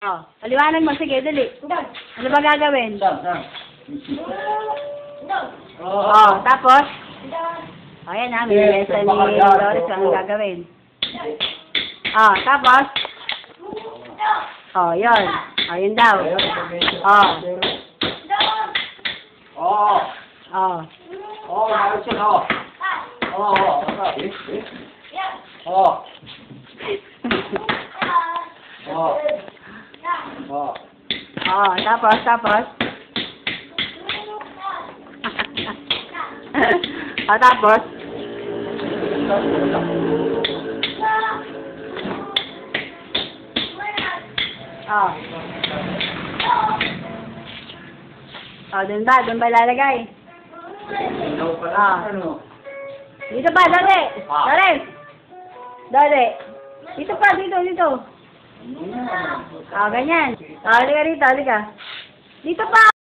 Oh, paliwanag mo. Sige, dali. Ano ba gagawin? Oh, tapos? Ayan ha, may lesson ni Doris ang gagawin. Oh, tapos? Oh, yun. Oh, yun daw. Oh. Oh. Oh. Oh, ayos yun, oh. Oh, oh. Oh. Oh. Oh. Oh, tapos? Oh, tapos? Oh. Oh, dun ba ilalagay? Dito pa, dali! Dali! Dito pa, dito! Oh, ganyan. Oh, halika rito, halika. Dito pa!